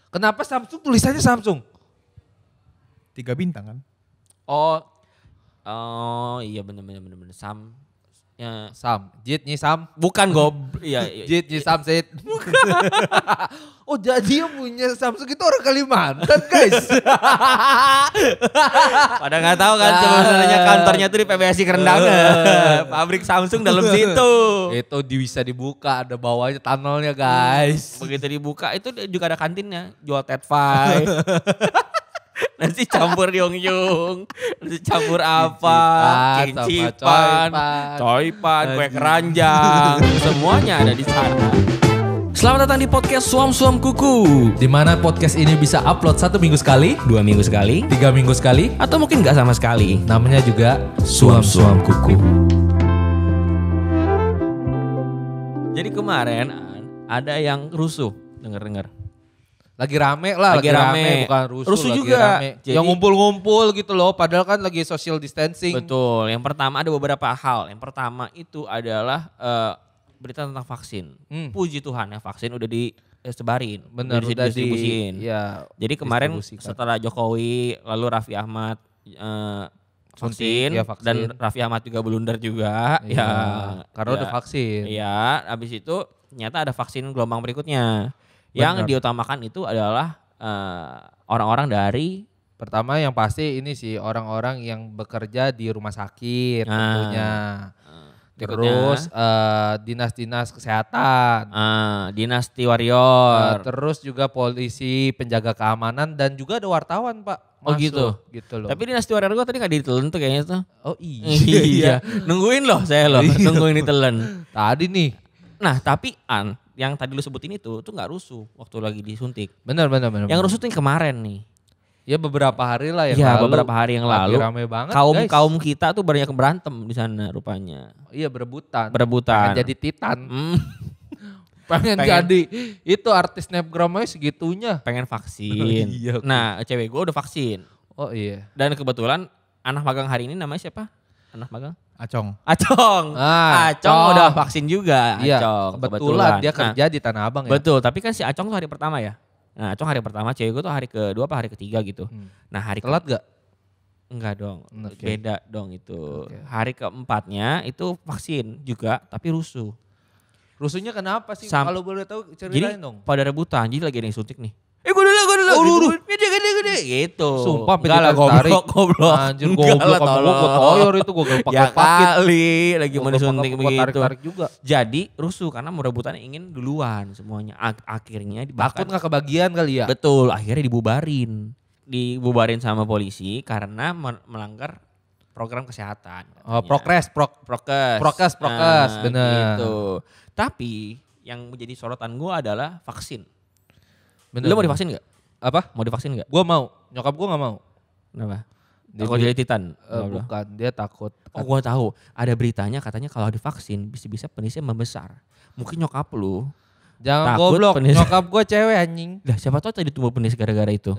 Kenapa Samsung tulisannya Samsung? 3 bintang kan? Oh iya bener. Sam. Ya. Sam, Jit nyi Sam. Bukan iya. Jit nyi Sam Sid. Oh jadi yang punya Samsung itu orang Kalimantan guys. Pada nggak tahu kan sebenarnya kantornya tuh di PBSI Kerendangan. Pabrik Samsung dalam situ. Itu bisa dibuka, ada bawahnya tunnelnya guys. Begitu dibuka itu juga ada kantinnya, jual Tetfai. Nanti campur yung, nanti campur apa, kincipan, coipan, kue keranjang, semuanya ada di sana. Selamat datang di podcast Suam Kuku. Di mana podcast ini bisa upload 1 minggu sekali, 2 minggu sekali, 3 minggu sekali, atau mungkin nggak sama sekali. namanya juga Suam Kuku. Jadi kemarin ada yang rusuh, denger. Lagi rame lah, Lagi rame. bukan rusuh lagi juga. rame. Jadi, yang ngumpul-ngumpul gitu loh, padahal kan lagi social distancing. Betul, yang pertama ada beberapa hal. Yang pertama itu adalah berita tentang vaksin. Puji Tuhan ya vaksin udah disebarin, Bener, udah didistribusiin. ya, Jadi kemarin distribusikan. setelah Jokowi lalu Raffi Ahmad vaksin, ya, vaksin. dan Raffi Ahmad juga blunder juga Iya, karena udah vaksin. Iya, habis itu ternyata ada vaksin gelombang berikutnya. Yang Bener. diutamakan itu adalah orang-orang dari Pertama yang pasti ini sih orang-orang yang bekerja di rumah sakit tentunya. Terus dinas-dinas kesehatan. Dinasti Warrior. Terus juga polisi, penjaga keamanan dan juga ada wartawan Pak. Oh Masuk, gitu loh. Tapi Dinasti Warrior gue tadi gak ditelen tuh kayaknya tuh. Oh iya. Nungguin loh saya loh, nungguin ditelen. Tadi nih. Nah tapi yang tadi lu sebutin itu tuh gak rusuh waktu lagi disuntik. Benar. Yang rusuh tuh yang kemarin nih. Ya beberapa hari lah yang Ya lalu. beberapa hari yang lagi lalu. rame banget guys. Kaum kita tuh banyak berantem di sana rupanya. Iya berebutan. Berebutan. Pengen jadi Titan. Pengen. Pengen jadi itu artis snapgram aja segitunya. Pengen vaksin. Iya, oke. Nah cewek gue udah vaksin. Oh iya. Dan kebetulan anak magang hari ini namanya siapa? Anak magang? Acong. Acong. Acong udah vaksin juga. Iya, Acong. kebetulan dia kerja di Tanah Abang ya. Betul, tapi kan si Acong tuh hari pertama ya. Nah Acong hari pertama, cewek gue tuh hari kedua apa hari ketiga gitu. Nah hari Telat gak? enggak dong, Oke. beda dong itu. Oke. Hari keempatnya itu vaksin juga tapi rusuh. Rusuhnya kenapa sih? Sam- Kalau boleh tahu Jadi ceritain dong. pada rebutan, jadi lagi ada yang suntik nih. Gue dulu. Gede gitu. Sumpah Enggak lah tarik. goblok. Anjir Enggak goblok lah, sama gue tolong. toyor itu gue pakai Ya paket. kali lagi mau disuntik Gue begitu. tarik-tarik juga. Jadi rusuh karena mau rebutannya ingin duluan semuanya. Akhirnya dibakar. Takut gak kebagian kali ya? Betul, akhirnya dibubarin. Dibubarin sama polisi karena melanggar program kesehatan. Oh, katanya. prokes, bener. Gitu. Tapi yang menjadi sorotan gue adalah vaksin. Bener. Lo mau divaksin gak? Apa? Mau divaksin gak? Gue mau. Nyokap gue gak mau. Kenapa? Dia Takut jadi titan? bukan, dia takut. Oh gue tahu, ada beritanya katanya kalau divaksin bisa-bisa penisnya membesar. Mungkin nyokap lu, Jangan takut goblok, penis. nyokap gue cewek anjing. lah siapa tahu tadi tumbuh penis gara-gara itu.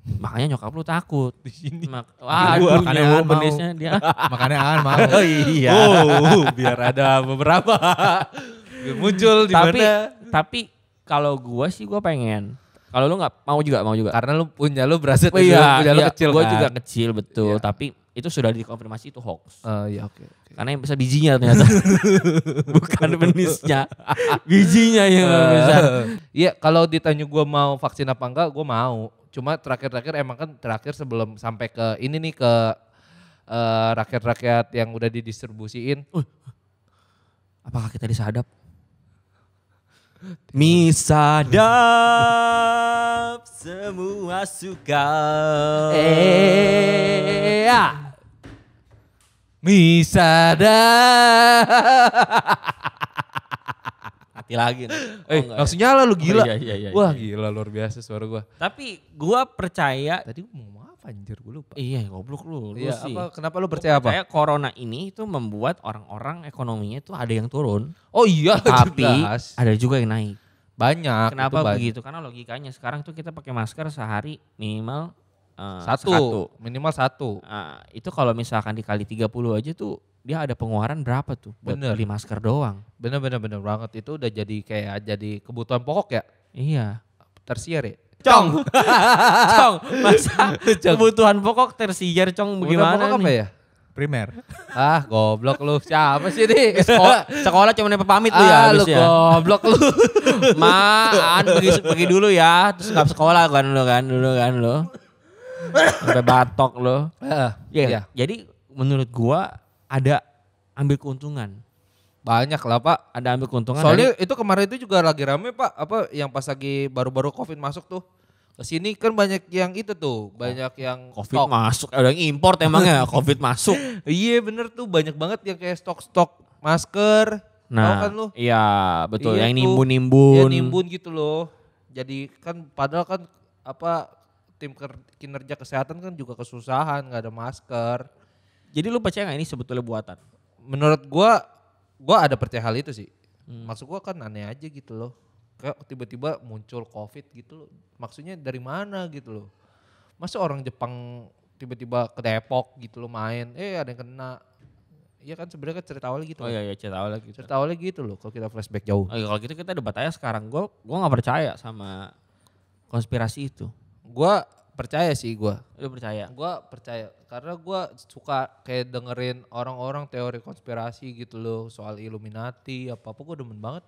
Makanya nyokap lu takut. Di sini. Aduh, makanya nyoba Aan mau. penisnya dia. Makanya Aan mau. Oh iya. Biar ada beberapa. Biar muncul di mana. Tapi kalau gua sih gua pengen. Kalau lu nggak mau juga. Karena lu punya lu berasa Iya, lu kecil gua kan. juga kecil betul. Iya. Tapi itu sudah dikonfirmasi itu hoax. Iya oke. Karena yang besar bijinya ternyata. Bukan penisnya. Bijinya yang besar. Iya kalau ditanya gue mau vaksin apa enggak, gue mau. Cuma terakhir emang kan terakhir sebelum sampai ke ini nih ke rakyat-rakyat yang udah didistribusiin. Apakah kita disadap? Misadap semua suka. Ya. Misada. Mati lagi. Langsung nyala lu gila. Iya. Wah gila luar biasa suara gue. Tapi gua percaya. Tadi gue mau apa anjir gue lupa. Iya goblok lu Iya sih. apa? Kenapa lu percaya apa? Percaya corona ini itu membuat orang-orang ekonominya itu ada yang turun. Oh iya Tapi jelas. ada juga yang naik. Banyak. Kenapa itu banyak. begitu? Karena logikanya sekarang tuh kita pakai masker sehari minimal Satu. Minimal satu. Itu kalau misalkan dikali 30 aja tuh dia ada pengeluaran berapa tuh buat Bener. beli masker doang. Bener banget itu udah jadi kayak jadi kebutuhan pokok ya. Iya. Tersier ya. Cong. Cong, masa kebutuhan pokok tersier Cong bagaimana Pokok apa nih? ya? Primer. Ah goblok lu, siapa sih nih? Sekolah cuma pamit lu ya lu habis ya. goblok lu. Maan pergi dulu ya, terus nggak sekolah kan dulu kan lu. Sampai batok lu. Iya. Jadi menurut gua ada ambil keuntungan. Banyak lah Pak. Ada ambil keuntungan. Soalnya itu kemarin itu juga lagi rame Pak. Apa yang pas lagi baru-baru COVID masuk tuh. Kesini kan banyak yang itu tuh. Banyak yang COVID stok. masuk. Ada yang import emangnya COVID masuk. Iya bener tuh banyak banget yang kayak stok-stok masker. Tahu kan lu? Iya betul. Iya Yang tuh. nimbun-nimbun. Iya nimbun gitu loh. Jadi kan padahal kan apa tim kinerja kesehatan kan juga kesusahan nggak ada masker. Jadi lu percaya gak ini sebetulnya buatan? Menurut gua ada percaya hal itu sih. Maksud gua kan aneh aja gitu loh. Kayak tiba-tiba muncul COVID gitu loh. Maksudnya dari mana gitu loh. Masa orang Jepang tiba-tiba ke Depok gitu loh main. Ada yang kena. Iya kan sebenarnya kan cerita awalnya gitu. Oh iya cerita awalnya gitu. Cerita awalnya gitu loh kalau kita flashback jauh. Oh, iya, kalau gitu kita debat aja sekarang. Gua gak percaya sama konspirasi itu. Gua percaya sih gua. Lu percaya? Gua percaya karena gua suka kayak dengerin orang-orang teori konspirasi gitu loh soal Illuminati apa-apa gua demen banget.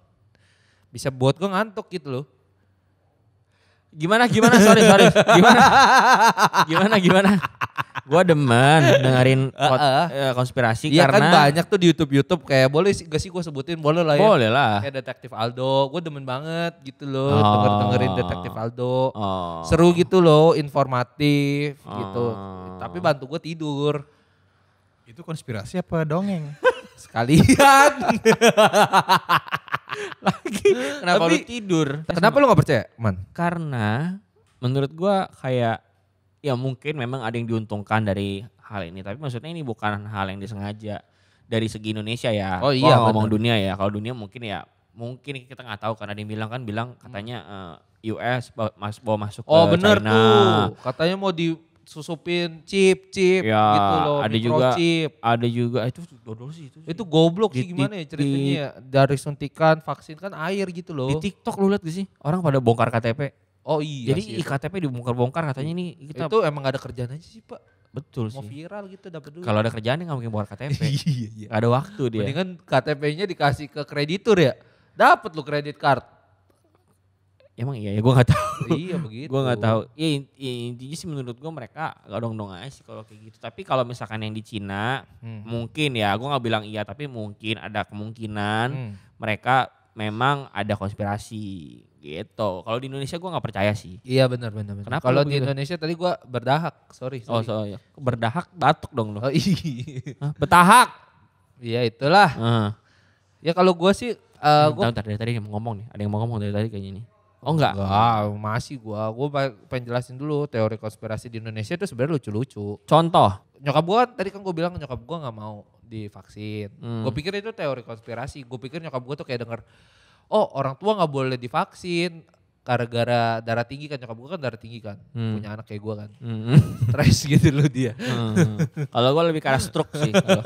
Bisa buat gua ngantuk gitu loh. Gimana? Sorry. Gimana? Gua demen dengerin konspirasi Iya karena kan banyak tuh di YouTube kayak boleh sih gak sih gua sebutin boleh lah ya. boleh lah. Kayak Detektif Aldo, gua demen banget gitu loh dengerin Detektif Aldo. Oh. Seru gitu loh, informatif gitu. Tapi bantu gua tidur. Itu konspirasi apa dongeng? Sekalian. Kenapa Tapi, lu tidur? Kenapa lu gak percaya, Man? Karena menurut gua kayak ya mungkin memang ada yang diuntungkan dari hal ini. Tapi maksudnya ini bukan hal yang disengaja dari segi Indonesia ya. Oh iya, ngomong bener. dunia ya. Kalau dunia mungkin kita nggak tahu karena ada yang bilang katanya US bawa masuk Oh ke bener China. tuh, katanya mau disusupin chip Ya, gitu loh, ada juga microchip. ada juga itu dodol sih itu. Itu goblok sih Di- gimana ya di- ceritanya ya. Dari suntikan vaksin kan air gitu loh. Di TikTok lu lihat gak sih? Orang pada bongkar KTP. Oh iya Jadi sih. iktp dibongkar-bongkar katanya ini kita Itu emang gak ada kerjaan aja sih Pak. betul Mau sih. viral gitu dapat duit. Kalau ada kerjaan dia nggak mungkin bongkar KTP. Iya. Gak ada waktu dia. Mendingan KTP-nya dikasih ke kreditur ya. Dapat lu kredit card. Emang iya ya gue nggak tahu. Iya begitu. Gue nggak tahu. Ya intinya sih menurut gue mereka gak dong aja sih kalau kayak gitu. Tapi kalau misalkan yang di Cina mungkin ya gue nggak bilang iya tapi mungkin ada kemungkinan mereka memang ada konspirasi gitu. Kalau di Indonesia gue nggak percaya sih. Iya benar. Kenapa Kalau lu di begitu? Indonesia tadi gua berdahak, sorry. Oh ya. Berdahak batuk dong lo. Oh iya. Hah? Betahak. Iya itulah. Heeh. Ya kalau gua sih gua Bentar, dari tadi yang mau ngomong nih. Ada yang mau ngomong dari tadi kayaknya nih. Oh enggak? Enggak, masih gua pengen jelasin dulu teori konspirasi di Indonesia itu sebenarnya lucu-lucu. Contoh. Nyokap gua tadi kan gua bilang nyokap gua nggak mau divaksin. Gua pikir itu teori konspirasi. Gua pikir nyokap gua tuh kayak denger, oh orang tua nggak boleh divaksin gara-gara darah tinggi kan, nyokap gua kan darah tinggi kan, punya anak kayak gua kan, stres gitu loh dia. Kalau gue lebih ke arah stroke sih. Kalau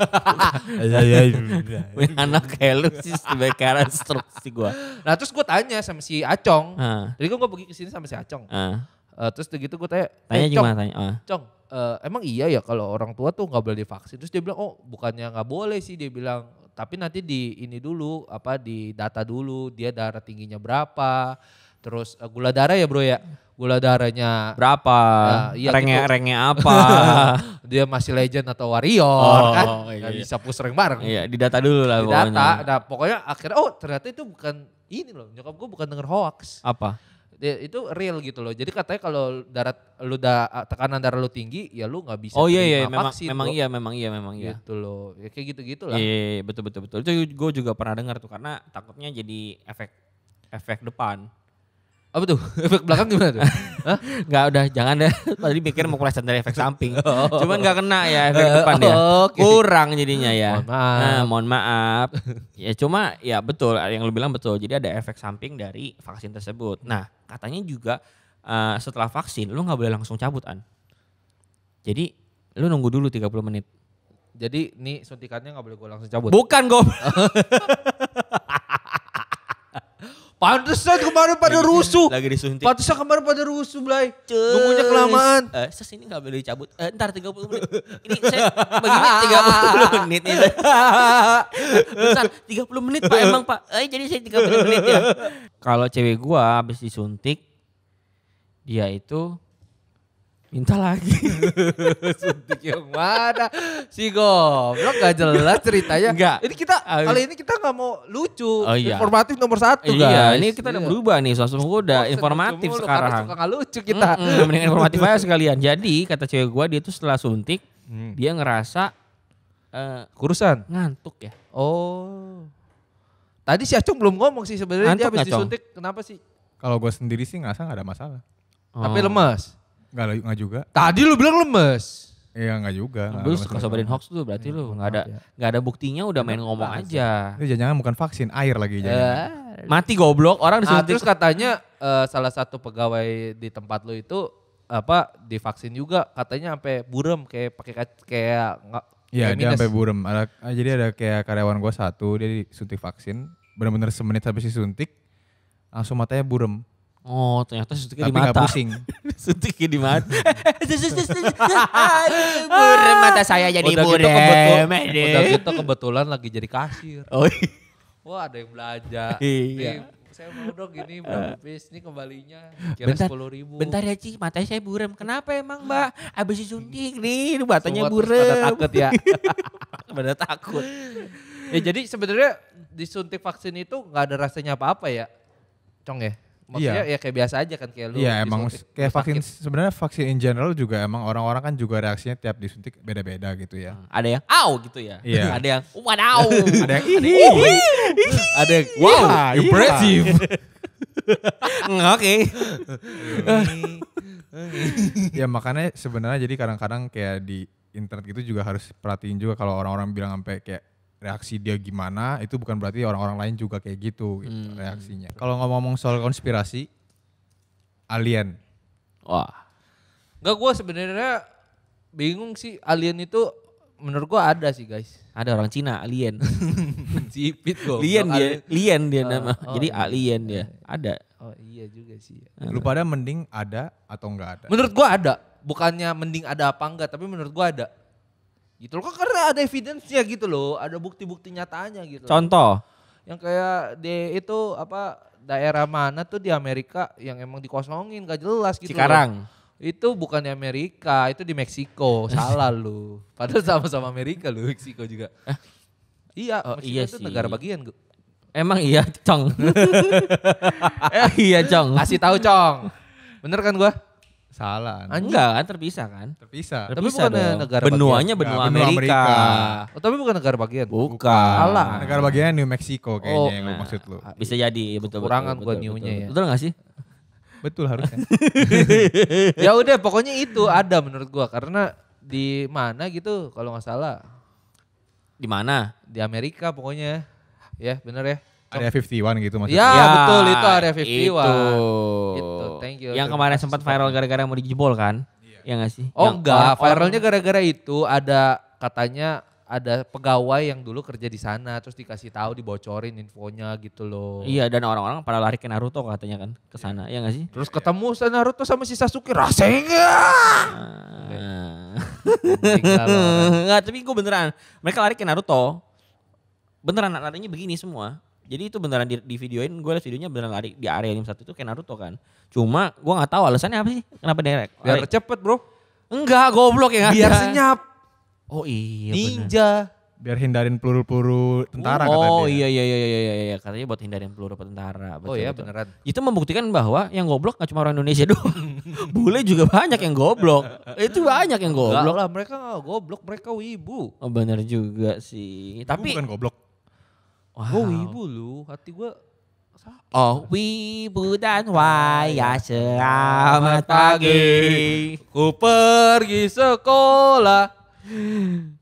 punya anak kayak lu sih lebih ke arah stroke sih gue. Nah terus gua tanya sama si Acong, Ah. jadi kan gua pergi kesini sama si Acong. Terus gitu gua tanya, Tanya Cong, gimana tanya? Cong, emang iya ya kalau orang tua tuh nggak boleh divaksin? Terus dia bilang, oh bukannya nggak boleh sih, dia bilang, tapi nanti di ini dulu, di data dulu, dia darah tingginya berapa, terus gula darah ya bro ya, gula darahnya Berapa? iya Renge apa? dia masih legend atau warrior kan, iya, nggak iya. bisa push rank bareng. Iya, didata dulu lah Di pokoknya. data, nah pokoknya akhirnya ternyata itu bukan ini loh, nyokap gue bukan denger hoax. Apa? Itu real gitu loh. Jadi katanya kalau tekanan darah lu tinggi, ya lu nggak bisa Oh iya terima memang vaksin, memang bro. iya memang iya. Gitu loh. Ya kayak gitu-gitu lah. Iya, betul. Itu gue juga pernah dengar tuh karena takutnya jadi efek depan. Apa tuh? Efek belakang gimana tuh? Hah? Enggak udah jangan deh. Tadi mikir mau kelihatan dari efek samping. Cuman enggak kena ya efek depan dia. Oke. Kurang jadinya ya. Mohon maaf. Nah, mohon maaf. Ya cuma ya betul yang lu bilang betul. Jadi ada efek samping dari vaksin tersebut. Nah, katanya juga setelah vaksin lu nggak boleh langsung cabut An. Jadi lu nunggu dulu 30 menit. Jadi nih suntikannya nggak boleh gue langsung cabut. Bukan gue. Pantesan kemarin pada rusuh. Lagi disuntik. Pantesan kemarin pada rusuh, Blay. Nunggunya kelamaan. Ses ini gak boleh dicabut. Ntar 30 menit. Ini saya begini 30 menit nih. Bentar 30 menit Pak emang Pak. Jadi saya 30 menit ya. Kalau cewek gua habis disuntik, dia itu minta lagi. Suntik yang mana? Si goblok gak jelas ceritanya. Enggak. Ini kita kali ini kita gak mau lucu. Oh, iya. Informatif nomor 1 guys. Iya, ini kita udah berubah nih. Langsung udah informatif sekarang. Karena suka gak lucu kita. Mendingan informatif aja sekalian. Jadi kata cewek gua dia tuh setelah suntik dia ngerasa Kurusan. ngantuk ya. Oh. Tadi si Acung belum ngomong sih sebenarnya dia Ngantuk habis nggak, Cong? disuntik kenapa sih? Kalau gue sendiri sih ngerasa nggak ada masalah. Tapi lemas. Nggak juga. Tadi lu bilang lemes. Iya nggak juga. Lu suka sobarin hoax tuh berarti lu nggak ada buktinya udah main ngomong aja. Itu jangan bukan vaksin, air lagi jangan. Mati goblok orang disuntik. Terus katanya salah satu pegawai di tempat lu itu divaksin juga katanya sampai burem kayak pakai kayak Iya dia minus. sampai burem. Jadi ada kayak karyawan gue satu dia disuntik vaksin, benar-benar semenit habis disuntik langsung matanya burem. Oh ternyata suntiknya Tapi di nggak mata. pusing. Suntiknya di mata. Burem mata saya jadi Udah burem. gitu kebetulan lagi jadi kasir. Oh iya. Wah ada yang belanja. Iya. Saya mau dong gini berapa piece ini kembalinya kira Bentar, 10.000. bentar ya Ci, matanya saya burem. Kenapa emang Mbak? Abis disuntik nih, matanya Semua terus burem. pada takut ya. Pada takut. Ya jadi sebenarnya disuntik vaksin itu nggak ada rasanya apa-apa ya, Cong ya. Maksudnya ya kayak biasa aja kan kayak lu. Iya emang disuntik, kayak lu vaksin sakit. sebenarnya vaksin in general juga emang orang-orang kan juga reaksinya tiap disuntik beda-beda gitu ya. Ada yang au gitu ya. Iya. Ada yang wadaw. Ada yang ih. Ada yang Wow, impressive. Oke. Ya makanya sebenarnya jadi kadang-kadang kayak di internet gitu juga harus perhatiin juga kalau orang-orang bilang sampai kayak reaksi dia gimana itu bukan berarti orang-orang lain juga kayak gitu, reaksinya. Kalau ngomong-ngomong soal konspirasi alien. Wah. Enggak, gue sebenarnya bingung sih alien itu menurut gue ada sih guys. Ada orang Cina, alien. Cipit gue. Lien dia nama. Jadi iya. alien dia. Ada. Oh iya juga sih. Lu pada mending ada atau enggak ada? Menurut gue ada. Bukannya mending ada apa enggak, tapi menurut gue ada. Gitu loh, kan karena ada evidence-nya gitu loh. Ada bukti-bukti nyatanya gitu. Contoh. Yang kayak di itu daerah mana tuh di Amerika yang emang dikosongin gak jelas gitu. Cikarang. Loh. Itu bukan di Amerika, itu di Meksiko. Salah lu. Padahal sama-sama Amerika lu, Meksiko juga. Iya, Oh, Meksiko iya itu sih. negara bagian. Emang iya, Cong. Iya, Cong. Kasih tahu, Cong. Bener kan gua? Salah. Enggak kan terpisah kan? Terpisah. Tapi Terpisah bukannya dong. negara Benuanya bagian. benua Enggak, benua Amerika. Amerika. Oh, tapi bukan negara bagian. Bukan. Salah. Negara bagiannya New Mexico kayaknya Oh, yang lu Nah, maksud lu. Bisa jadi, betul. Kekurangan betul, gua betul, new-nya betul. ya. Betul gak sih? Betul harusnya. Ya udah, pokoknya itu ada menurut gua karena di mana gitu kalau nggak salah Di mana? di Amerika pokoknya. Ya, bener ya. Area 51 gitu maksudnya. Ya, betul itu area 51. Itu. Thank you. Yang Terima kemarin kasih sempat support. viral gara-gara mau dijebol kan? Iya gak sih? Oh Yang enggak, orang-orang- viralnya gara-gara itu ada katanya ada pegawai yang dulu kerja di sana terus dikasih tahu dibocorin infonya gitu loh. Iya, dan orang-orang pada lari ke Naruto katanya kan ke sana. Iya gak sih? Terus ketemu Naruto sama si Sasuke Rasengan. Tinggal orang. Enggak, tapi gue beneran. Mereka lari ke Naruto. Beneran larinya begini semua. Jadi itu beneran di videoin, gue liat videonya beneran lari di area 51 itu kayak Naruto kan. Cuma gue gak tahu alasannya apa sih, kenapa direct. Biar cepet bro. Enggak, goblok ya. Biar senyap. Oh iya bener. Ninja. Biar hindarin peluru-peluru tentara kata Oh dia. iya, katanya buat hindarin peluru tentara. Oh iya beneran. Itu membuktikan bahwa yang goblok gak cuma orang Indonesia doang. Bule juga banyak yang goblok. Itu banyak yang Enggak goblok. lah, mereka gak goblok, mereka wibu. Oh bener juga sih. Tapi Tapi bukan goblok. wow. Gue wibu lu, hati gue Oh wibu dan waya selamat pagi. ku pergi sekolah.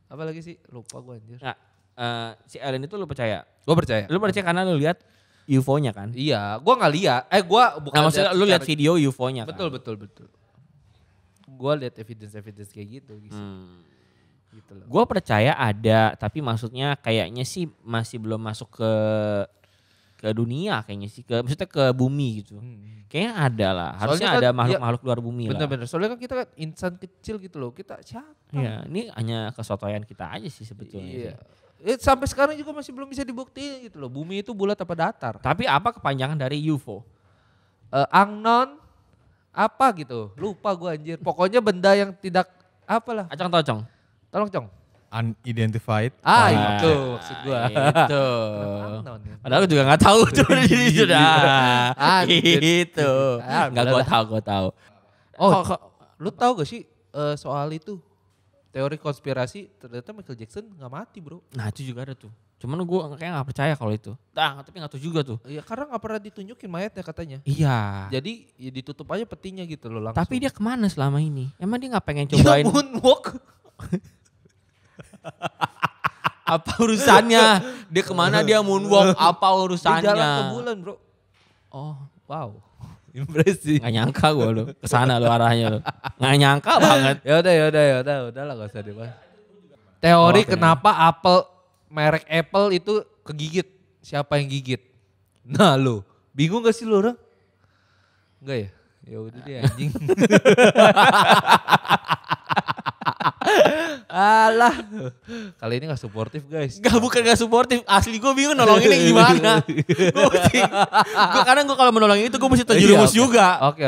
Apa lagi sih? Lupa gue anjir. Nah, si Ellen itu lu percaya? Gue percaya. Lu percaya karena lu lihat UFO-nya kan? Iya, gue gak lihat. Gue bukan. Nah maksudnya lu lihat secara- video UFO-nya kan? Betul. Gue lihat evidence kayak gitu. Gitu loh. Gue percaya ada, tapi maksudnya kayaknya sih masih belum masuk ke ke dunia kayaknya sih, maksudnya ke bumi gitu. Kayaknya ada lah, harusnya Soalnya ada kan, makhluk-makhluk luar bumi lah. Bener-bener, soalnya kan kita kan insan kecil gitu loh, kita siapa? Iya, ini hanya kesotoyan kita aja sih sebetulnya. Iya. Sih. Sampai sekarang juga masih belum bisa dibuktiin gitu loh, bumi itu bulat apa datar. Tapi apa kepanjangan dari UFO? Unknown apa gitu, lupa gua anjir. Pokoknya benda yang tidak apalah. Acong tocong. Tolong Cong. Unidentified. Itu maksud gua. Itu. Unknown ya. Padahal aku juga nggak tahu tuh ini sudah. Itu. Ah, Nggak gue tahu. Oh, lu tahu gak sih soal itu? Teori konspirasi ternyata Michael Jackson gak mati bro. Nah itu juga ada tuh. Cuman gue kayak gak percaya kalau itu. Tapi gak tahu juga tuh. Iya karena gak pernah ditunjukin mayatnya katanya. Iya. Jadi ya ditutup aja petinya gitu loh langsung. Tapi dia kemana selama ini? Emang dia gak pengen cobain? Dia moonwalk. Apa urusannya? Dia kemana dia moonwalk? Apa urusannya? Dia jalan ke bulan bro. Oh wow. Impresi. gak nyangka gue lo. Kesana lo arahnya lo. Gak nyangka banget. Udahlah gak usah dibahas. Teori kenapa merek Apple itu kegigit. Siapa yang gigit? Nah lo, bingung gak sih lo orang? Enggak ya? Ya udah deh anjing. Alah. Kali ini gak suportif guys. Bukan gak suportif. Asli gue bingung nolonginnya gimana. Gue kadang gue kalau menolongin itu gue mesti terjerumus juga. Oke.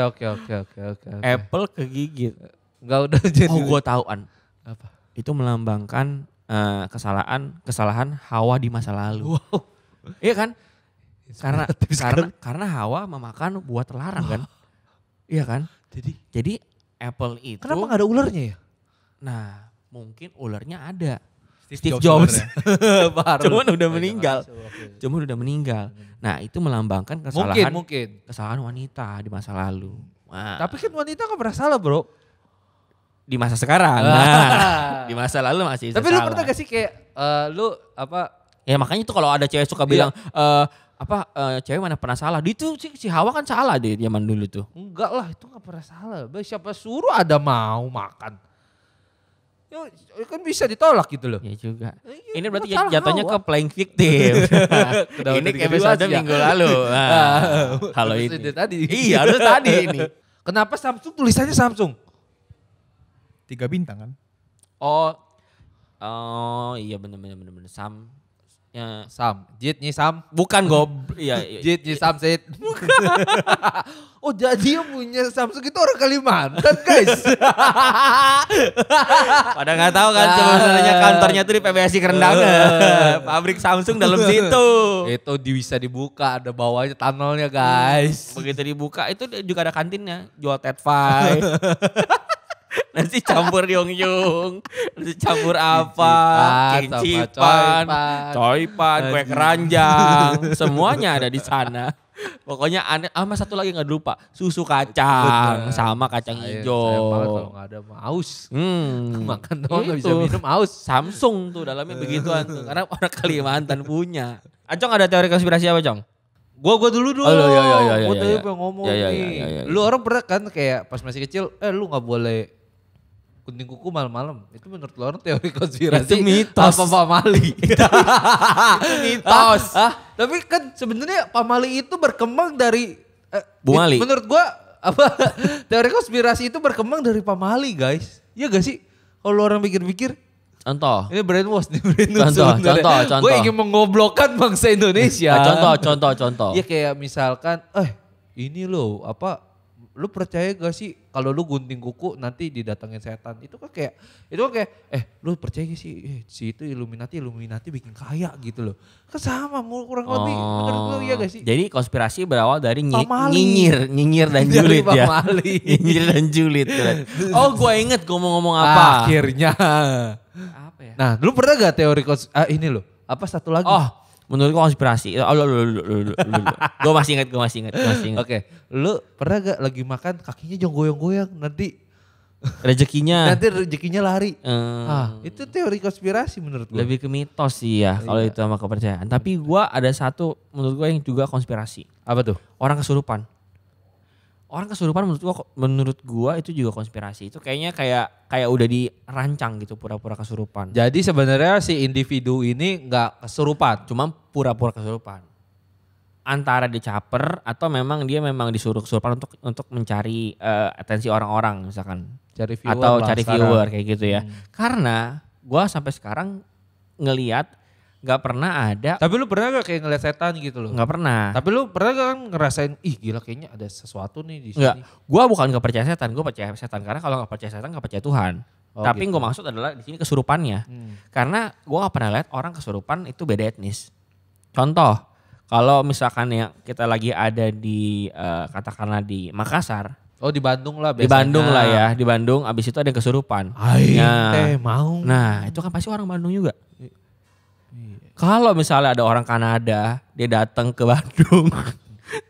Apple kegigit. Enggak udah jadi. Oh gue tahu An. Apa? Itu melambangkan kesalahan Hawa di masa lalu. Wow. Iya kan? Karena Hawa memakan buah terlarang kan? Iya kan? Jadi Apple itu. Kenapa gak ada ularnya ya? Nah, mungkin ularnya ada. Steve Jobs. Baru. Cuman udah meninggal. Nah, itu melambangkan Mungkin. kesalahan wanita di masa lalu. Nah, Tapi kan wanita gak pernah salah bro. di masa sekarang. Nah, di masa lalu masih bisa Tapi lu salah. pernah gak sih kayak lu apa? Ya makanya itu kalau ada cewek suka bilang cewek mana pernah salah. Itu si Hawa kan salah deh zaman dulu tuh. Enggak lah itu gak pernah salah. Siapa suruh ada mau makan. Ya kan bisa ditolak gitu loh. Ya juga. Iya, Ini berarti salah jatuhnya Hawa. ke playing victim. Ini kayak episode minggu lalu. Nah, kalau ini. Tadi. Iya harus tadi ini. Kenapa Samsung tulisannya Samsung? 3 bintang kan? Oh iya bener. Sam. Jitnya Sam. Bukan iya. Jitnya Samsit. Oh jadi yang punya Samsung itu orang Kalimantan guys. Pada nggak tahu kan sebenarnya kantornya tuh di PBSI Kerendangan. Pabrik Samsung dalam situ. Itu bisa dibuka ada bawahnya tunnelnya guys. Begitu dibuka itu juga ada kantinnya jual Tetfai. Nasi campur Yongyung, nasi campur apa, kincipan, coipan, kue keranjang, semuanya ada di sana. Pokoknya aneh, sama satu lagi nggak lupa, susu kacang sama kacang hijau. Sayang banget kalau nggak ada aus. Makan doang nggak bisa Itu. minum aus. Samsung tuh dalamnya begituan tuh, karena orang Kalimantan punya. Acong ada teori konspirasi apa Cong? Gua dulu dong. Oh, iya. Gua tadi pengen ngomong Iya, nih. iya. Lu orang pernah kan kayak pas masih kecil, lu nggak boleh gunting kuku malam-malam. Itu menurut lu orang teori konspirasi. Itu mitos. Apa pamali? Itu mitos. Tapi kan sebenarnya pamali itu berkembang dari Bu Mali. Menurut gua apa teori konspirasi itu berkembang dari pamali, guys. Iya gak sih? Kalau orang pikir-pikir Contoh. ini brainwash nih brainwash. Contoh. Gue ingin mengoblokkan bangsa Indonesia. Contoh. Iya kayak misalkan, ini loh apa, lu percaya gak sih kalau lu gunting kuku nanti didatengin setan? Itu kan kayak, lu percaya gak sih si itu Illuminati bikin kaya gitu loh. Kan sama kurang lebih menurut lu iya gak sih? Jadi konspirasi berawal dari Pamali. nyinyir dan julid Dari ya. pamali. Nyinyir dan julid. Oh gue inget gue mau ngomong apa. Akhirnya. Apa ya? Nah lu pernah gak teori ini loh, apa satu lagi? Oh menurut gue konspirasi. Gue masih inget. Oke, lu pernah gak lagi makan kakinya jangan goyang-goyang nanti Rezekinya. rezekinya lari. Itu teori konspirasi menurut gue. Lebih ke mitos sih ya kalau itu sama kepercayaan. Tapi gue ada satu menurut gue yang juga konspirasi. Apa tuh? Orang kesurupan menurut gua itu juga konspirasi. Itu kayaknya kayak udah dirancang gitu pura-pura kesurupan. Jadi sebenarnya si individu ini nggak kesurupan. Cuma pura-pura kesurupan. antara dicaper atau memang dia memang disuruh kesurupan untuk mencari atensi orang-orang misalkan. Cari viewer atau lah cari sekarang. viewer kayak gitu ya. Karena gue sampai sekarang ngelihat nggak pernah ada. Tapi lu pernah gak kayak ngeliat setan gitu loh? Nggak pernah. Tapi lu pernah gak kan ngerasain, ih gila kayaknya ada sesuatu nih di sini. Nggak. Gue bukan nggak percaya setan, gue percaya setan karena kalau nggak percaya setan nggak percaya Tuhan. Oh, Tapi gitu. gue maksud adalah di sini kesurupannya. Karena gue nggak pernah lihat orang kesurupan itu beda etnis. Contoh, kalau misalkan ya kita lagi ada di katakanlah di Makassar. Oh di Bandung lah biasanya. Di Bandung lah ya, di Bandung abis itu ada yang kesurupan. Aing Nah, teh mau. Nah itu kan pasti orang Bandung juga. Kalau misalnya ada orang Kanada, dia datang ke Bandung,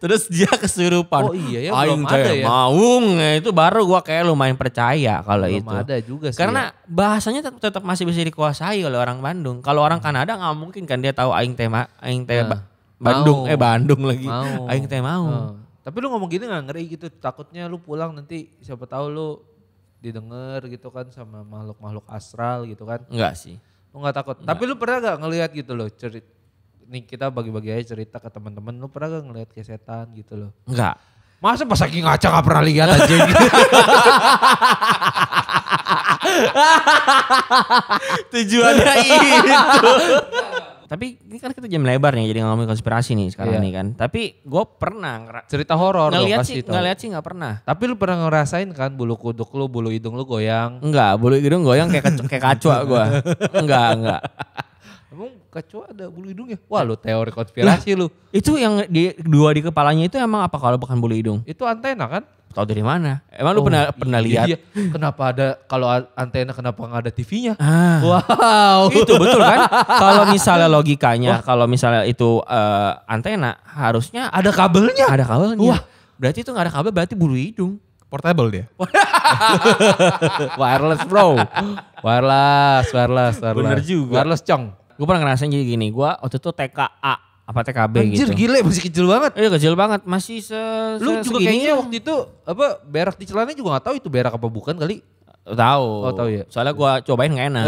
terus dia kesurupan. Oh iya ya, Aing belum ada teh ya. maung, itu baru gua kayak lumayan percaya kalau Belum itu. ada juga sih. Karena bahasanya tetap masih bisa dikuasai oleh orang Bandung. Kalau orang Kanada nggak mungkin kan dia tahu aing teh Nah, Bandung, mau. Bandung lagi. Mau. Aing teh mau. Oh. Tapi lu ngomong gini gak ngeri gitu, takutnya lu pulang nanti siapa tahu lu didengar gitu kan sama makhluk-makhluk astral gitu kan. Enggak sih. Lu gak takut. Tapi lu pernah gak ngelihat gitu loh cerita, nih kita bagi-bagi aja cerita ke teman-teman, lu pernah gak ngelihat kayak setan gitu loh? Enggak. Masa pas lagi ngaca gak pernah lihat aja gitu. Tujuannya itu. Tapi ini kan kita jam lebar nih jadi ngomongin konspirasi nih sekarang Iya. nih kan. Tapi gue pernah Cerita horor lo ngeliat pasti sih, tau. ngeliat sih nggak pernah. Tapi lu pernah ngerasain kan bulu kuduk lu, bulu hidung lu goyang. Enggak, bulu hidung goyang kayak kacua gue. Enggak. Emang kecoa ada bulu hidungnya? Wah lu teori konspirasi lu. Itu yang dua di kepalanya itu emang apa kalau bukan bulu hidung? Itu antena kan? Tahu dari mana? Emang lu pernah lihat? Iya. Kenapa ada, kalau antena kenapa nggak ada TV-nya? Ah. Wow. Itu betul kan? Kalau misalnya logikanya, kalau misalnya itu antena harusnya Ada kabelnya. ada kabelnya. Wah. Berarti itu nggak ada kabel berarti bulu hidung. Portable dia. Wireless bro. Wireless. Bener juga. Wireless cong. Gue pernah ngerasain jadi gini, gue waktu itu TKA apa TKB Anjir gitu. gile masih kecil banget. Iya kecil banget, masih Lu juga segini kayaknya lah. waktu itu apa berak di celana juga gak tahu itu berak apa bukan kali. Tahu. Oh, tahu ya. Soalnya gue cobain gak enak.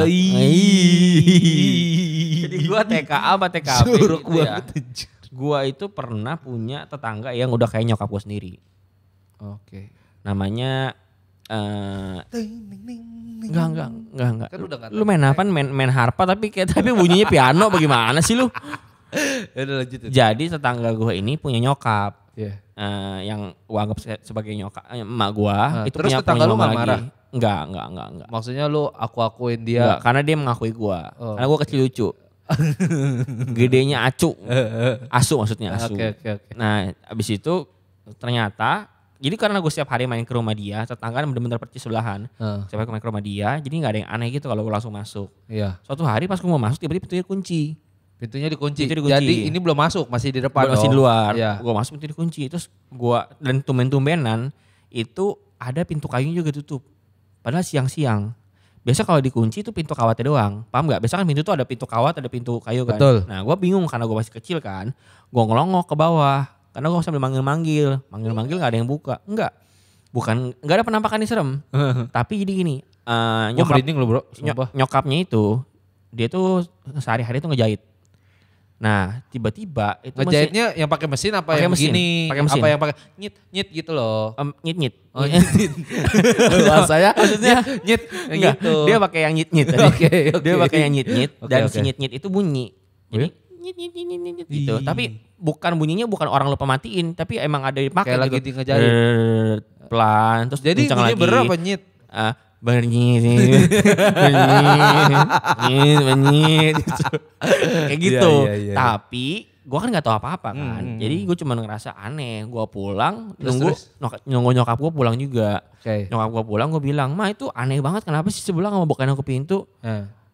Jadi gue TKA apa TKB Jorok gitu ya. banget anjir. Gue itu pernah punya tetangga yang udah kayak nyokap gue sendiri. Oke. Namanya enggak. Kan udah nggak Lu main apa? Main harpa tapi bunyinya piano bagaimana sih lu? Ya udah lanjut. Jadi tetangga gue ini punya nyokap. Iya. Yang gua anggap sebagai nyokap emak gua itu terus punya tetangga lu mama nggak lagi. marah? Enggak. Maksudnya lu akuin Enggak, dia. karena dia mengakui gua. Oh, Karena gua kecil lucu. Gedenya acu. Asu maksudnya asu. Oke. Nah, abis itu ternyata jadi karena gue setiap hari main ke rumah dia, tetangga bener-bener percis sebelahan. Setiap hari main ke rumah dia, jadi gak ada yang aneh gitu kalau gue langsung masuk. Iya. Suatu hari pas gue mau masuk tiba-tiba pintunya kunci. Pintunya dikunci. Pintu dikunci. Jadi ini belum masuk, masih di depan Masih di dong. luar. Iya. Gue masuk pintu dikunci. Terus gue dan tumben-tumbenan itu ada pintu kayunya juga tutup. Padahal siang-siang. Biasa kalau dikunci itu pintu kawatnya doang. Paham gak? Biasa kan pintu tuh ada pintu kawat, ada pintu kayu kan. Betul. Nah gue bingung karena gue masih kecil kan. Gue ngelongok ke bawah. Karena gue sambil manggil-manggil. Manggil-manggil gak ada yang buka. Enggak. Gak ada penampakan yang serem. Tapi jadi gini. Gue merinding lu bro. Sumpah. Nyokapnya itu. Dia tuh sehari-hari tuh ngejahit. Nah tiba-tiba itu Ngejahitnya yang pakai mesin apa Pakai yang mesin, begini? pakai mesin. Apa yang pakai nyit gitu loh. nyit-nyit. Oh nyit. Bahasanya Maksudnya nyit Enggak, gitu. dia pakai yang nyit-nyit tadi. Oke. Dia pakai yang nyit-nyit Oke, dan oke. si nyit-nyit itu bunyi. Jadi nyit gitu. Ih. Tapi bukan bunyinya bukan orang lupa matiin, tapi emang ada dipakai Kayak gitu. lagi di ngejahit. Pelan terus Jadi kencang bunyi lagi. berapa nyit? Bernyit gitu. Kayak gitu. Iya. Tapi gue kan gak tahu apa-apa kan. Jadi gue cuma ngerasa aneh. Gue pulang Terus? nunggu nyokap gue pulang juga. Oke. Nyokap gue pulang gue bilang, "Ma itu aneh banget kenapa sih sebelah gak mau bukain aku pintu?"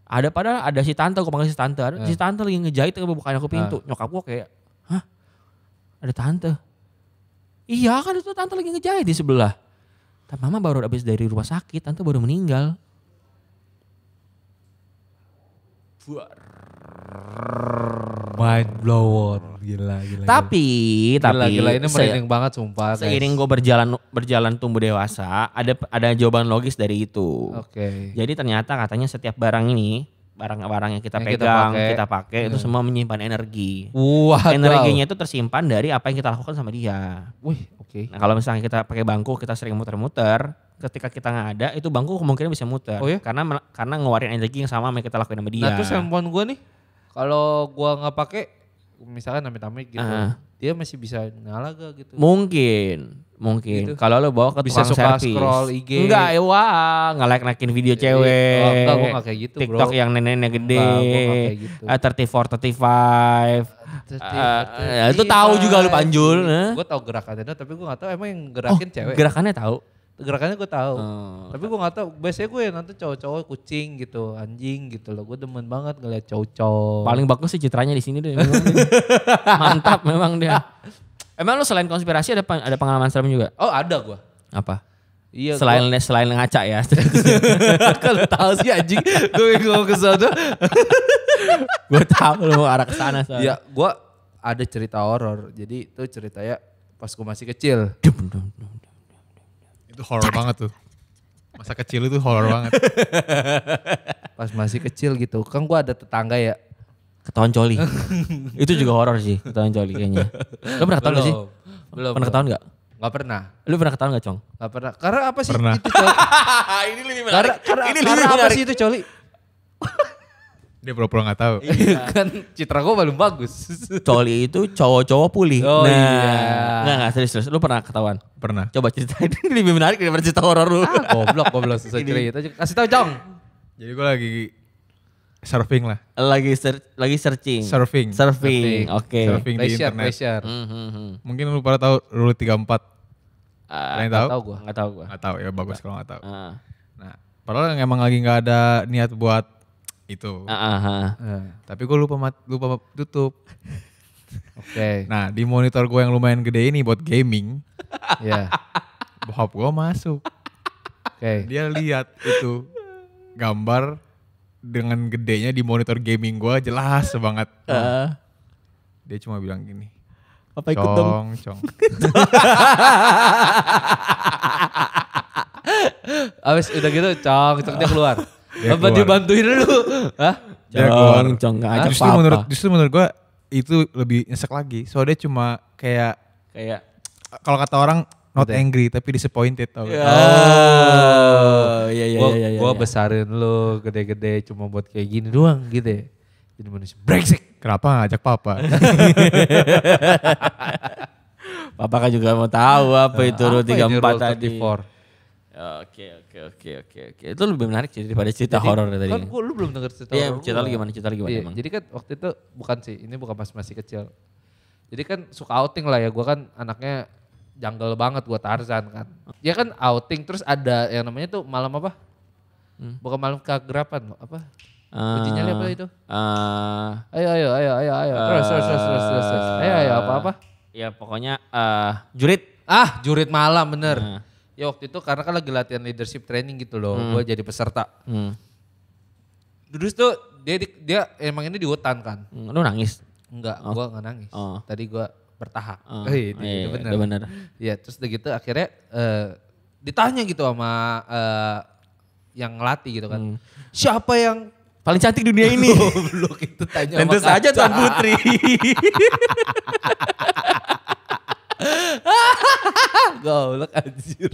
Ada padahal ada si tante, gue panggil si tante. Ada si tante lagi ngejahit tapi bukain aku pintu. Nyokap gue kayak, "Hah? Ada tante?" Iya kan itu tante lagi ngejahit di sebelah. Tapi mama baru habis dari rumah sakit, tante baru meninggal. Mind blown. Gila. Tapi Gila ini merinding banget sumpah guys. seiring gue berjalan tumbuh dewasa, ada jawaban logis dari itu. Oke. Jadi ternyata katanya setiap barang ini barang-barang yang kita Yang pegang, kita kita pakai itu semua menyimpan energi. Wah, Energinya itu tersimpan dari apa yang kita lakukan sama dia. Wih, oke. Nah kalau misalnya kita pakai bangku, kita sering muter-muter, ketika kita nggak ada, itu bangku kemungkinan bisa muter. Oh ya? Karena ngeluarin energi yang sama yang kita lakuin sama dia. Nah terus handphone gue nih, kalau gue nggak pakai, misalkan amit-amit gitu, dia masih bisa nyala gak gitu? Mungkin. Gitu. Kalau lo bawa ke Bisa tukang suka servis. scroll IG. Enggak, wah, nge-like-naikin video cewek. Oh, enggak, gue gak kayak gitu, bro. TikTok yang nenek-nenek gede. Enggak, gue gak kayak gitu. 34, 35. Itu tahu juga lu Panjul. Gue tahu gerakannya, tapi gue gak tahu emang yang gerakin cewek. Gerakannya tahu. Gerakannya gue tahu. Tapi gue gak tahu. Biasanya gue yang nonton cowok-cowok kucing gitu, anjing gitu loh. Gue demen banget ngeliat cowok-cowok. Paling bagus sih citranya di sini deh. Mantap memang dia. Emang lu selain konspirasi ada pengalaman serem juga? Oh ada gue. Apa? Iya. Selain ngaca ya. Kalau tahu sih anjing, gue ngomong ke sana. Gue tahu lu mau arah ke sana soalnya. Ya, gue ada cerita horor. Jadi itu ceritanya pas gue masih kecil. Itu horor banget tuh. Masa kecil itu horor banget. Pas masih kecil gitu. Kan gue ada tetangga ya. Ketahuan coli. Itu juga horor sih, ketahuan coli kayaknya. Lu pernah ketahuan gak sih? Belum. Pernah ketahuan gak? Gak pernah. Lu pernah ketahuan gak, Cong? Gak pernah. Karena apa sih Pernah. itu coli? Ini lebih Karena apa sih itu coli? Dia pura-pura gak tahu. Kan citra gue belum bagus. Coli itu cowok-cowok pulih. Oh iya. Enggak serius. Lu pernah ketahuan? Pernah. Coba ceritain, ini lebih menarik daripada cerita horor lu. Goblok susah cerita. Kasih tahu Jong. Jadi gue lagi surfing lah. Lagi searching. Surfing. Oke. Surfing di internet. Pleasure. Mungkin lu pada tahu rule 34. Kalian tahu? Tahu gue. Enggak tahu gua. Gak tahu ya, bagus kalau gak tahu. Ah. Nah, padahal emang lagi gak ada niat buat itu. Tapi gue lupa tutup. Oke. Nah, di monitor gue yang lumayan gede ini buat gaming, Ya. bokap gue masuk. Oke. Dia lihat itu gambar dengan gedenya di monitor gaming gue jelas banget. Dia cuma bilang gini, Apa ikut dong? Cong. Abis udah gitu Cong dia keluar. Dia Apa keluar. dibantuin dulu? Hah? Dia keluar. Cong nggak ajak Justru menurut gue itu lebih nyesek lagi. Soalnya dia cuma kayak kalau kata orang not angry tapi disappointed tau. Oh, iya. Gue besarin lu gede-gede cuma buat kayak gini doang gitu ya. Jadi manusia brengsek. Kenapa gak ajak papa? Papa kan juga mau tahu apa itu Rule 34 tadi. 34? Oke. Itu lebih menarik sih daripada cerita horor tadi. Kan lu belum denger cerita Iya, horor cerita gua. lu gimana Iya, emang? jadi kan waktu itu bukan sih, ini bukan pas masih kecil. Jadi kan suka outing lah ya, gue kan anaknya jungle banget, gue Tarzan kan. Ya kan outing terus ada yang namanya tuh malam apa? Bukan malam kegerapan, apa? Kuncinya apa itu? Ayo. Terus. Ayo, apa? Ya pokoknya jurit. Jurit malam bener. Ya waktu itu karena kan lagi latihan leadership training gitu loh, gue jadi peserta. Terus tuh dia emang ini di hutan kan. Lu nangis? Enggak, gue gak nangis. Tadi gue bertahap. Itu bener. Ya terus udah gitu akhirnya ditanya gitu sama yang ngelatih gitu kan. Siapa yang paling cantik dunia ini? Goblok itu tanya Tentu sama saja kaca. Tuan Putri. Goblok anjir.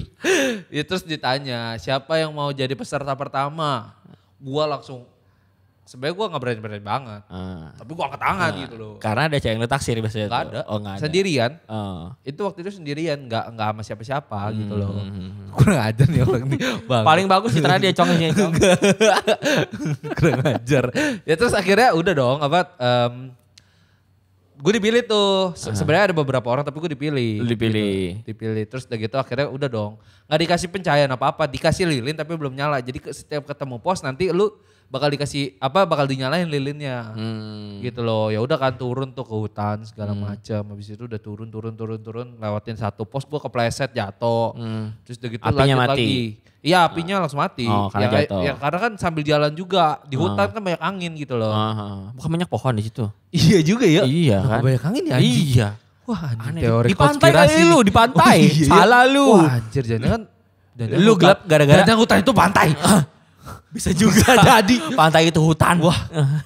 Ya terus ditanya siapa yang mau jadi peserta pertama. Gua langsung sebenarnya gua gak berani-berani banget. Tapi gua angkat tangan gitu loh. Karena ada cewek yang lu taksir biasanya. Gak tuh. ada. Oh gak ada. Sendirian. Itu waktu itu sendirian, gak sama siapa-siapa gitu loh. Kurang ajar nih orang nih. Bang. Paling bagus sih dia congnya. Kurang ajar. Ya terus akhirnya udah dong gue dipilih tuh. Sebenarnya ada beberapa orang tapi gue dipilih. Dipilih. Terus udah gitu akhirnya udah dong. Gak dikasih pencahayaan apa-apa. Dikasih lilin tapi belum nyala. Jadi setiap ketemu pos nanti lu bakal dikasih bakal dinyalain lilinnya. Gitu loh. Ya udah kan turun tuh ke hutan segala macam. Habis itu udah turun lewatin satu pos gue kepleset jatuh. Terus udah gitu Apinya lanjut mati. lagi. Iya apinya langsung mati. Oh, karena jatuh. Ya karena kan sambil jalan juga di hutan kan banyak angin gitu loh. Bukan banyak pohon di situ. Iya juga ya. Iya kan. Banyak angin ya anjing. Iya. Wah anjing Aneh. teori Di pantai konspirasi. kali lu, di pantai. Salah lu. Wah anjir jangan Lu gelap gara-gara. jangan hutan itu pantai. Bisa juga jadi. Pantai itu hutan. Wah,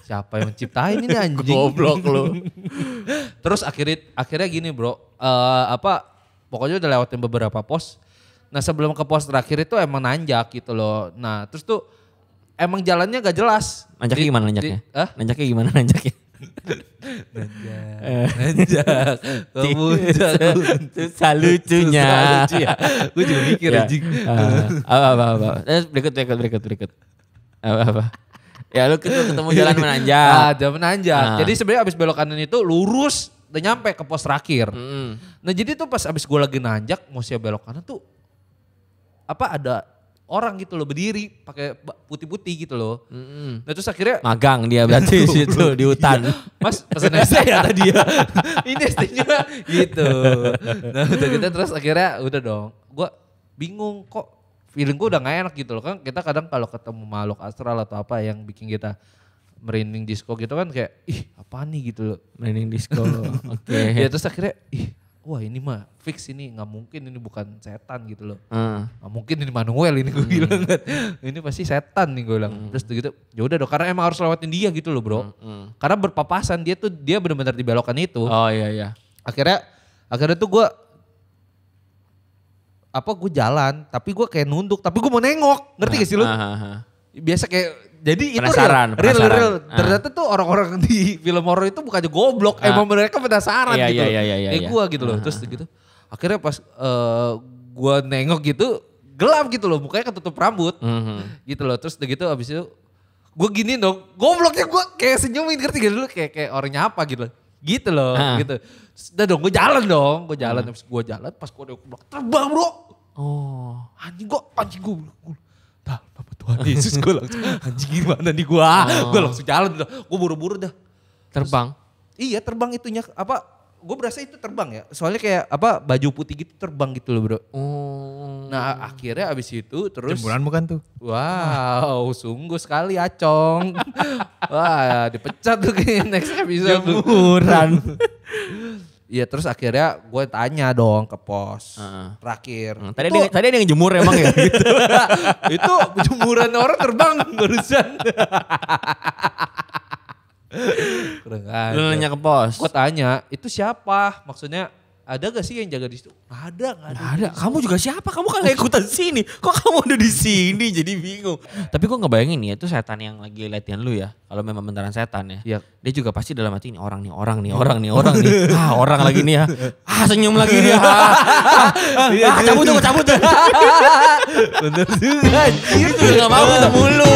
siapa yang menciptain ini anjing? Goblok lu. Terus akhirnya gini bro, pokoknya udah lewatin beberapa pos. Nah sebelum ke pos terakhir itu emang nanjak gitu loh. Nah terus tuh emang jalannya gak jelas. Nanjaknya gimana nanjaknya? Nanjaknya gimana nanjaknya? Nanjak. Susah lucunya. Lucu ya. Gue juga mikir anjing. Apa. Berikut. Apa. Ya lu ketemu jalan menanjak. Jalan menanjak. Jadi sebenarnya abis belok kanan itu lurus udah nyampe ke pos terakhir. Nah jadi tuh pas abis gue lagi nanjak mau siap belok kanan tuh ada orang gitu loh berdiri pakai putih-putih gitu loh. Nah terus akhirnya magang dia berarti situ di hutan. Mas pesan ST ya tadi ya. Ini ST-nya gitu. Nah udah gitu terus akhirnya udah dong. Gue bingung kok feeling gue udah gak enak gitu loh. Kan kita kadang kalau ketemu makhluk astral atau apa yang bikin kita merinding disco gitu kan kayak apa nih gitu loh. Merinding disco. Oke. Ya terus akhirnya wah ini mah fix ini gak mungkin ini bukan setan gitu loh. Gak mungkin ini Manuel ini gue bilang kan. Ini pasti setan nih gue bilang. Terus gitu ya udah dong karena emang harus lewatin dia gitu loh bro. Karena berpapasan dia benar-benar di belokan itu. Oh iya. Akhirnya tuh gue jalan tapi gue kayak nunduk tapi gue mau nengok ngerti gak sih lu? Biasa kayak jadi penasaran, itu real. Ternyata tuh orang-orang di film horor itu bukannya goblok emang mereka penasaran gitu loh. Kayak gue gitu loh terus gitu akhirnya pas gue nengok gitu gelap gitu loh mukanya ketutup rambut gitu loh terus gitu abis itu gue gini dong gobloknya gue kayak senyumin ngerti gak dulu kayak orang nyapa gitu loh gitu. Udah dong gue jalan abis gue jalan pas gue udah terbang bro. Anjing gue dah Bapak Tuhan Yesus gue langsung anjing gimana nih gue langsung jalan dah gue buru-buru dah terbang. Terus, iya terbang itunya gue berasa itu terbang ya soalnya kayak baju putih gitu terbang gitu loh bro. Nah akhirnya abis itu terus jemuran bukan tuh? Wow sungguh sekali Acong. Wah dipecat tuh kayaknya next episode. Jemuran. Iya terus akhirnya gue tanya dong ke pos terakhir. Tadi ada yang jemur emang ya? Gitu. Itu jemuran orang terbang barusan. Lu nanya ke pos? Gue tanya itu siapa? Maksudnya ada gak sih yang jaga di situ? Gak ada. Kamu juga siapa? Kamu kan gak ikutan sini. Kok kamu udah di sini? Jadi bingung. Tapi gue ngebayangin ya itu setan yang lagi latihan lu ya. Kalau memang beneran setan ya. Iya. Dia juga pasti dalam hati ini orang nih. Orang lagi nih ya. Senyum lagi dia. Cabut. Bener juga. Itu gak mau ketemu lu.